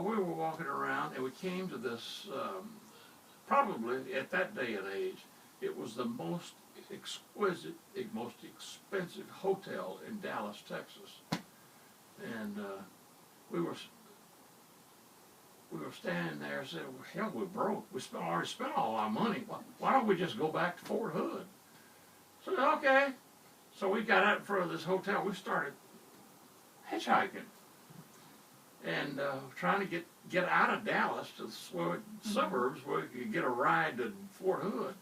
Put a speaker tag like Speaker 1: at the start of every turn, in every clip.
Speaker 1: Well, we were walking around, and we came to this, probably at that day and age, it was the most exquisite, most expensive hotel in Dallas, Texas. And we were standing there and said, well, hell, we're broke. We already spent all our money. Why don't we just go back to Fort Hood? So, okay. So we got out in front of this hotel. We started hitchhiking and trying to get out of Dallas to the suburbs where we could get a ride to Fort Hood.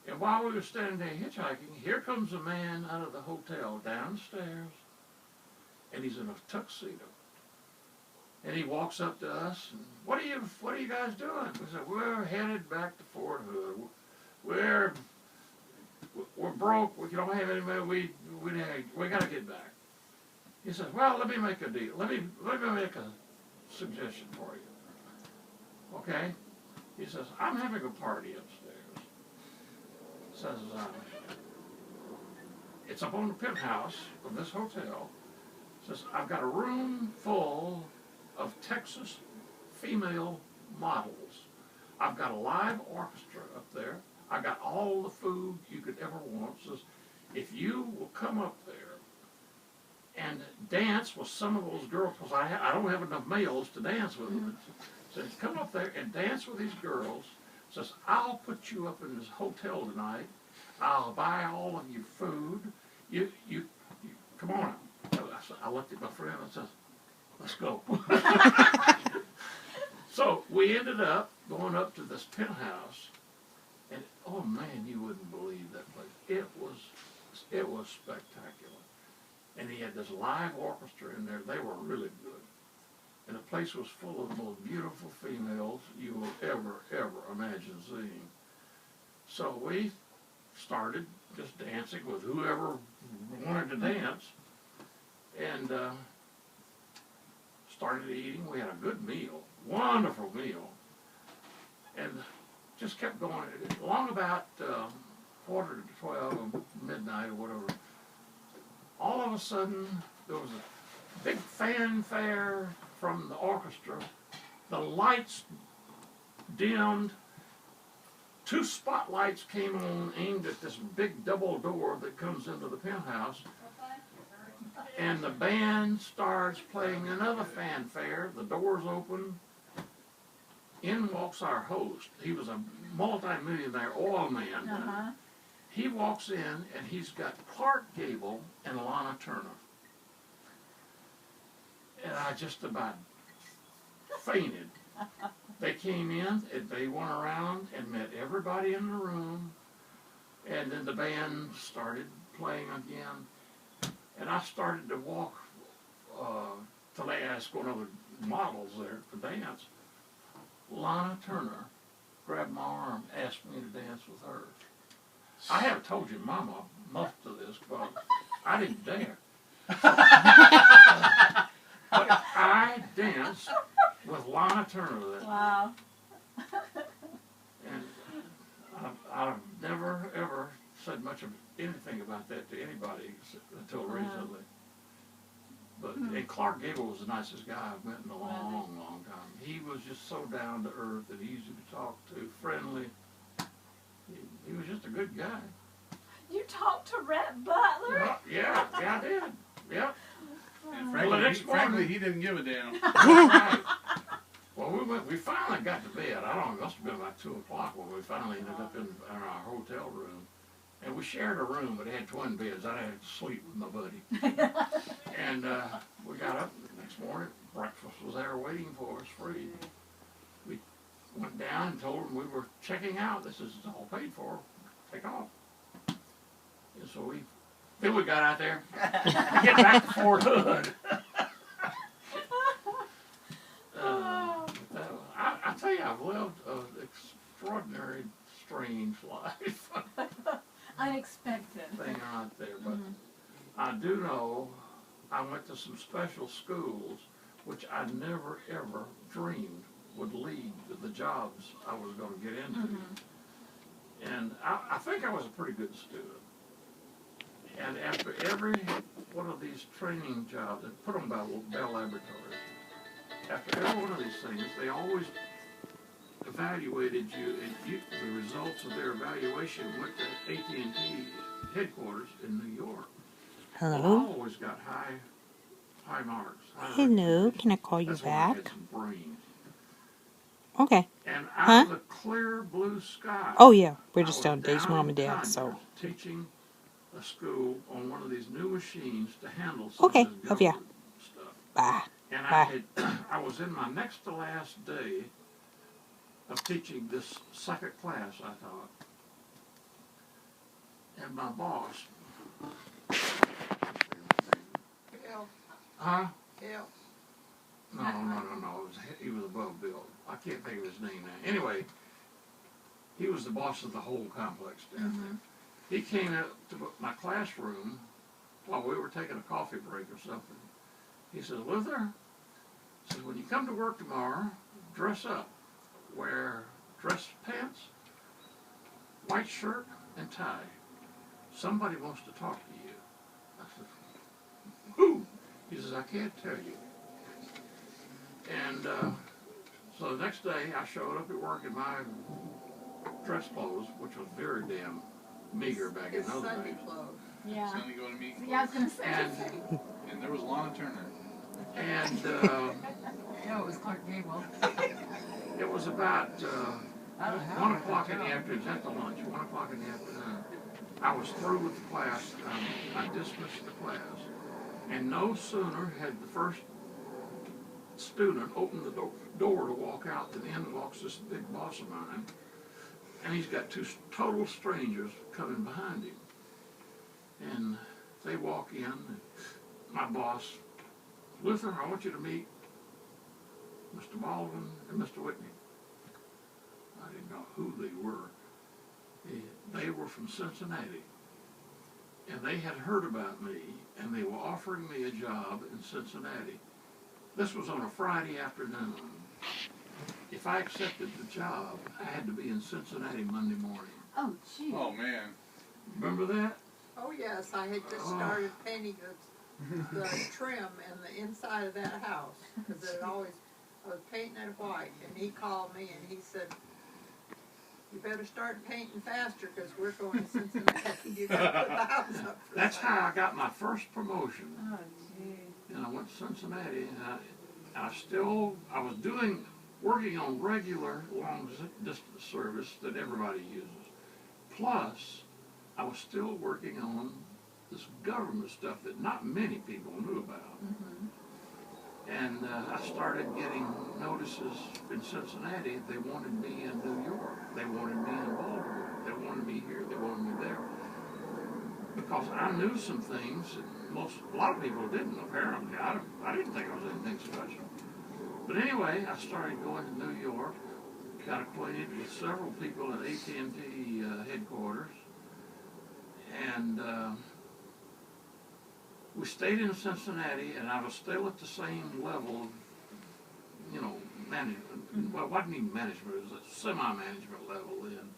Speaker 1: And while we were standing there hitchhiking, here comes a man out of the hotel downstairs, and he's in a tuxedo. And he walks up to us, and what are you guys doing? We said, we're headed back to Fort Hood. We're broke. We don't have any money. We got to get back. He says, well, let me make a deal. Let me make a suggestion for you. Okay? He says, I'm having a party upstairs. Says, it's up on the penthouse of this hotel. Says, I've got a room full of Texas female models. I've got a live orchestra up there. I've got all the food you could ever want. Says, if you will come up there and dance with some of those girls, because I don't have enough males to dance with them. Says, come up there and dance with these girls. Says, I'll put you up in this hotel tonight. I'll buy all of your food. You come on. I looked at my friend and says, let's go. So we ended up going up to this penthouse, and oh man, you wouldn't believe that place. It was spectacular. And he had this live orchestra in there. They were really good. And the place was full of the most beautiful females you will ever imagine seeing. So we started just dancing with whoever wanted to dance, and started eating. We had a good meal, wonderful meal, and just kept going. Along about 11:45, midnight or whatever, all of a sudden there was a big fanfare from the orchestra. The lights dimmed. 2 spotlights came on aimed at this big double door that comes into the penthouse. And the band starts playing another fanfare. The doors open. In walks our host. He was a multi-millionaire oil man. He walks in, and he's got Clark Gable and Lana Turner. And I just about fainted. They came in, and they went around and met everybody in the room, and then the band started playing again. And I started to walk till they asked one of the models there to dance. Lana Turner grabbed my arm, asked me to dance with her. I haven't told you, Mama, most of this, but I didn't dare. But I danced with Lana Turner that night.
Speaker 2: Wow.
Speaker 1: And I've never, ever said much of anything about that to anybody until recently. But and Clark Gable was the nicest guy I've met in a long time. He was just so down to earth and easy to talk to, friendly. He was just a good guy.
Speaker 2: You talked to Rhett Butler?
Speaker 1: Well, yeah, I did. Yeah.
Speaker 3: And
Speaker 1: frankly,
Speaker 3: he didn't give a damn.
Speaker 1: Right. Well, we finally got to bed. I don't know, it must have been about 2 o'clock when we finally ended up in our hotel room. And we shared a room, but it had twin beds. I had to sleep with my buddy. And we got up the next morning. Breakfast was there waiting for us, free. We went down and told them we were checking out. This is all paid for. Take off. And so then we got out there to get back to Fort Hood. I tell you, I've lived an extraordinary, strange life.
Speaker 2: Unexpected.
Speaker 1: Thing out there, but I do know I went to some special schools which I never ever dreamed would lead to the jobs I was going to get into. And I think I was a pretty good student. And after every one of these training jobs, I put them by Bell Laboratories, after every one of these things, they always evaluated you, and the results of their evaluation went to AT&T headquarters in New York. Well, I
Speaker 3: Hello?
Speaker 1: always got high marks.
Speaker 3: Hello, can I call you
Speaker 1: That's when I had
Speaker 3: back?
Speaker 1: some brains.
Speaker 3: Okay.
Speaker 1: And out
Speaker 3: Huh?
Speaker 1: of the clear blue sky,
Speaker 3: Oh, yeah, we're
Speaker 1: I
Speaker 3: just
Speaker 1: was
Speaker 3: down Dave's
Speaker 1: down
Speaker 3: mom
Speaker 1: in
Speaker 3: and dad,
Speaker 1: Conyers
Speaker 3: so.
Speaker 1: teaching a school on one of these new machines to handle some
Speaker 3: Okay,
Speaker 1: of this
Speaker 3: love ya.
Speaker 1: government stuff.
Speaker 3: Bye.
Speaker 1: And
Speaker 3: Bye.
Speaker 1: I was in my next to last day of teaching this second class, I thought. And my boss. Huh?
Speaker 4: Yeah.
Speaker 1: No. He was above Bill. I can't think of his name now. Anyway, he was the boss of the whole complex down there. He came out to my classroom while we were taking a coffee break or something. He said, Luther, he said, when you come to work tomorrow, dress up. Wear dress pants, white shirt, and tie. Somebody wants to talk to you. I said, who? He says, I can't tell you. And so the next day, I showed up at work in my dress clothes, which was very damn meager back in those
Speaker 4: Sunday
Speaker 1: days.
Speaker 4: clothes.
Speaker 2: Yeah.
Speaker 5: Sunday go to meet.
Speaker 2: Yeah, I was gonna say.
Speaker 5: And there was Lana Turner.
Speaker 1: And
Speaker 2: No, it was Clark Gable.
Speaker 1: it was about 1 o'clock in the afternoon, after lunch, 1 o'clock in the afternoon. I was through with the class. I dismissed the class. And no sooner had the first student opened the door to walk out than in walks this big boss of mine. And he's got two total strangers coming behind him. And they walk in. And my boss, Luther, I want you to meet Mr. Baldwin and Mr. Whitney. I didn't know who they were. They were from Cincinnati. And they had heard about me, and they were offering me a job in Cincinnati. This was on a Friday afternoon. If I accepted the job, I had to be in Cincinnati Monday morning.
Speaker 2: Oh, gee.
Speaker 5: Oh man.
Speaker 1: Remember that?
Speaker 4: Oh, yes, I had just started painting the trim and the inside of that house. Because I was painting it white. And he called me and he said, you better start painting faster because we're going to Cincinnati. You got to put the house up for
Speaker 1: That's
Speaker 4: sale."
Speaker 1: how I got my first promotion.
Speaker 2: Oh, gee.
Speaker 1: And I went to Cincinnati, and I was working on regular long distance service that everybody uses. Plus, I was still working on this government stuff that not many people knew about. And I started getting notices in Cincinnati. They wanted me in New York. They wanted me in Baltimore. They wanted me here. They wanted me there. Because I knew some things that a lot of people didn't, apparently. I didn't think I was anything special. But anyway, I started going to New York, got acquainted with several people at AT&T headquarters, and we stayed in Cincinnati, and I was still at the same level of, management. Well, it wasn't even management, it was a semi-management level then.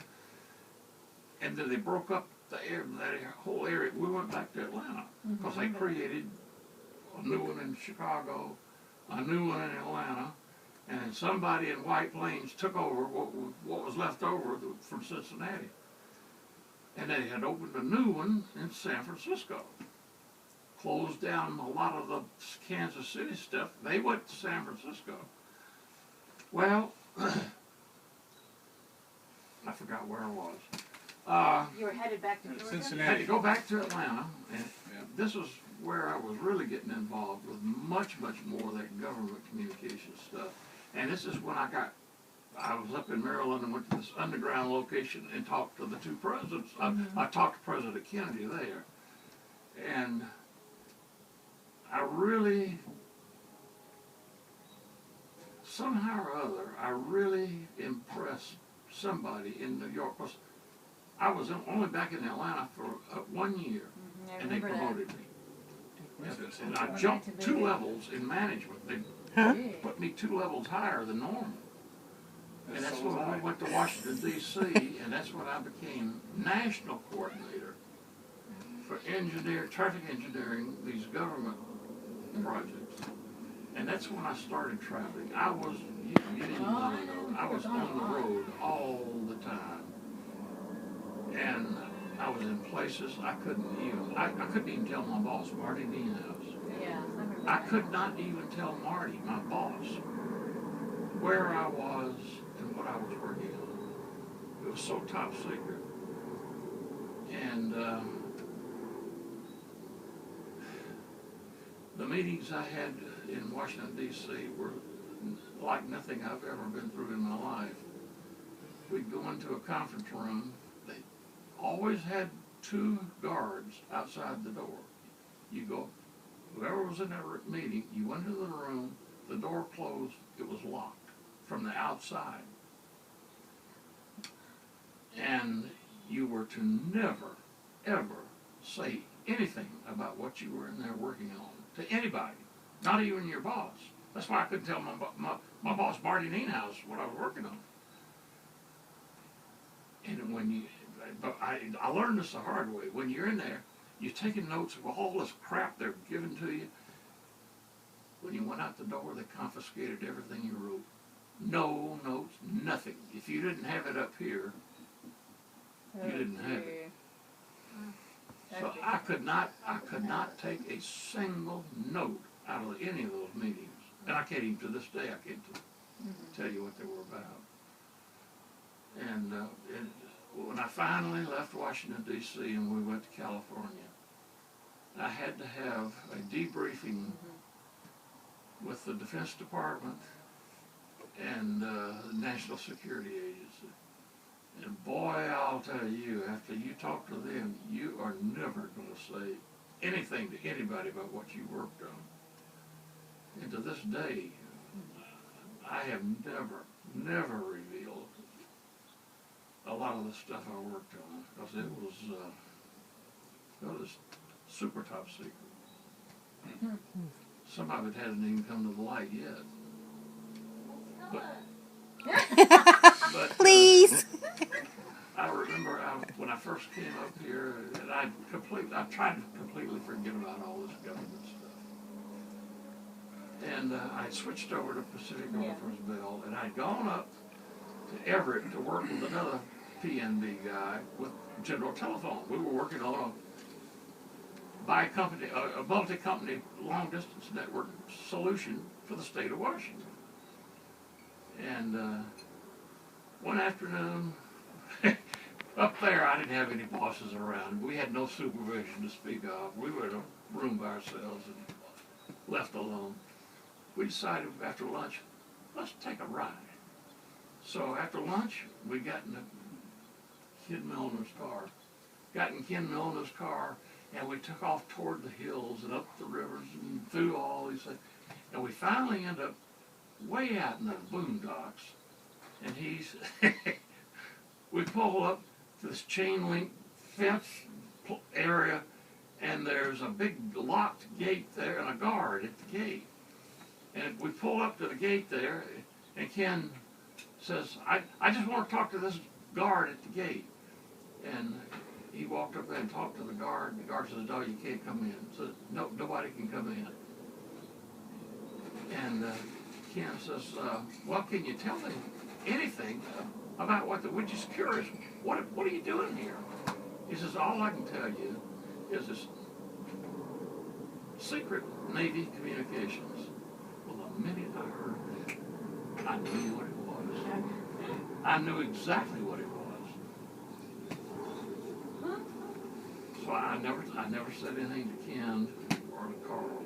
Speaker 1: And then they broke up that whole area. We went back to Atlanta, because they created a new one in Chicago, a new one in Atlanta, and then somebody in White Plains took over what was left over from Cincinnati. And they had opened a new one in San Francisco. Closed down a lot of the Kansas City stuff. They went to San Francisco. Well, I forgot where I was.
Speaker 2: You were headed back to Georgia?
Speaker 1: I had to
Speaker 5: Cincinnati.
Speaker 1: go back to Atlanta, and
Speaker 5: Yeah.
Speaker 1: this was where I was really getting involved with much more of that government communication stuff. And this is when I was up in Maryland and went to this underground location and talked to the two presidents. I talked to President Kennedy there. And I really, somehow or other, I really impressed somebody in New York. Because I was only back in Atlanta for 1 year,
Speaker 2: I
Speaker 1: and they
Speaker 2: remember that.
Speaker 1: promoted me. And I jumped 2 levels in management. They
Speaker 3: Huh?
Speaker 1: put me 2 levels higher than normal. And that's
Speaker 5: So was
Speaker 1: when
Speaker 5: I.
Speaker 1: we went to Washington, D.C., and that's when I became national coordinator for traffic engineering, these government projects. And that's when I started traveling. I was, you didn't want to know, I was on the road all the time. And I was in places I couldn't even tell my boss, Marty Dienhouse.
Speaker 2: Yeah, I remember
Speaker 1: I
Speaker 2: that.
Speaker 1: could not even tell Marty, my boss, where I was and what I was working on. It was so top secret. And the meetings I had in Washington, D.C. were like nothing I've ever been through in my life. We'd go into a conference room. They always had 2 guards outside the door. You go, whoever was in that meeting, you went into the room, the door closed, it was locked from the outside. And you were to never, ever say anything about what you were in there working on to anybody, not even your boss. That's why I couldn't tell my boss, Marty Dienhouse, what I was working on. And when you, but I learned this the hard way. When you're in there, you're taking notes of all this crap they're giving to you. When you went out the door, they confiscated everything you wrote. No notes, nothing. If you didn't have it up here, you didn't have it. So I could not take a single note out of any of those meetings. And I can't even, to this day, I can't tell you what they were about. And when I finally left Washington, D.C. and we went to California, I had to have a debriefing with the Defense Department and the National Security Agency. And boy, I'll tell you, after you talk to them, you are never going to say anything to anybody about what you worked on. And to this day, I have never revealed a lot of the stuff I worked on because it was super top secret. Some of it hasn't even come to the light yet. But
Speaker 3: Please.
Speaker 1: I remember when I first came up here, and I tried to completely forget about all this government stuff. And I switched over to Pacific Northwest Bell, and I'd gone up to Everett to work with another PNB guy with General Telephone. We were working on a multi-company long-distance network solution for the state of Washington. And one afternoon, up there, I didn't have any bosses around. We had no supervision to speak of. We were in a room by ourselves and left alone. We decided after lunch, let's take a ride. So after lunch, we got in Ken Milner's car. Got in Ken Milner's car, and we took off toward the hills and up the rivers and through all these things. And we finally end up way out in the boondocks. And we pull up to this chain link fence area, and there's a big locked gate there and a guard at the gate. And we pull up to the gate there, and Ken says, I just want to talk to this guard at the gate. And he walked up there and talked to the guard. The guard says, no, you can't come in. So no, nobody can come in. And Ken says, well, can you tell me anything about we're just curious. What are you doing here? He says, all I can tell you is this secret Navy communications. Well, the minute I heard that, I knew what it was. I knew exactly what it was. So I never said anything to Ken or to Carl.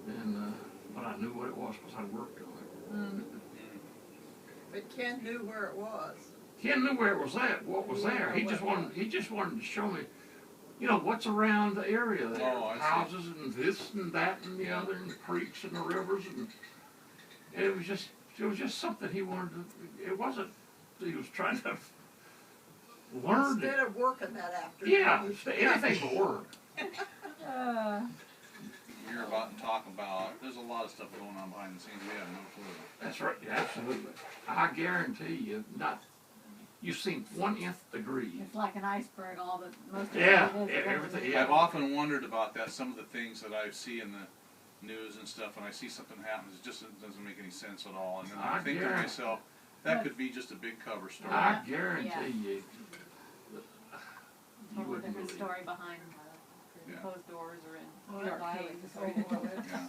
Speaker 1: And but I knew what it was because I worked on it.
Speaker 4: But Ken knew where it was.
Speaker 1: Ken knew where it was at, what was there. He just wanted to show me, what's around the area there.
Speaker 5: Oh, I see.
Speaker 1: Houses and this and that and the other, and the creeks and the rivers, and it was just something he wanted to. It wasn't. He was trying to learn.
Speaker 4: Instead of working that afternoon.
Speaker 1: Yeah, anything but work.
Speaker 5: Hear about and talk about. There's a lot of stuff going on behind the scenes. We have no clue.
Speaker 1: That's right. Yeah, absolutely. I guarantee you, you've seen 1/10 degree.
Speaker 2: It's like an iceberg, all the most of
Speaker 1: Yeah,
Speaker 2: it is.
Speaker 1: everything. Yeah.
Speaker 5: I've often wondered about that. Some of the things that I see in the news and stuff, and I see something happens, it just doesn't make any sense at all. And then
Speaker 1: I
Speaker 5: I think to
Speaker 1: guarantee-
Speaker 5: myself, that could be just a big cover story.
Speaker 1: I guarantee you, you
Speaker 2: Totally
Speaker 1: wouldn't
Speaker 2: different
Speaker 1: believe.
Speaker 2: story behind
Speaker 5: Yeah.
Speaker 2: closed doors or in
Speaker 4: Well,
Speaker 2: dark
Speaker 4: I
Speaker 2: caves.
Speaker 4: was over with.
Speaker 5: Yeah.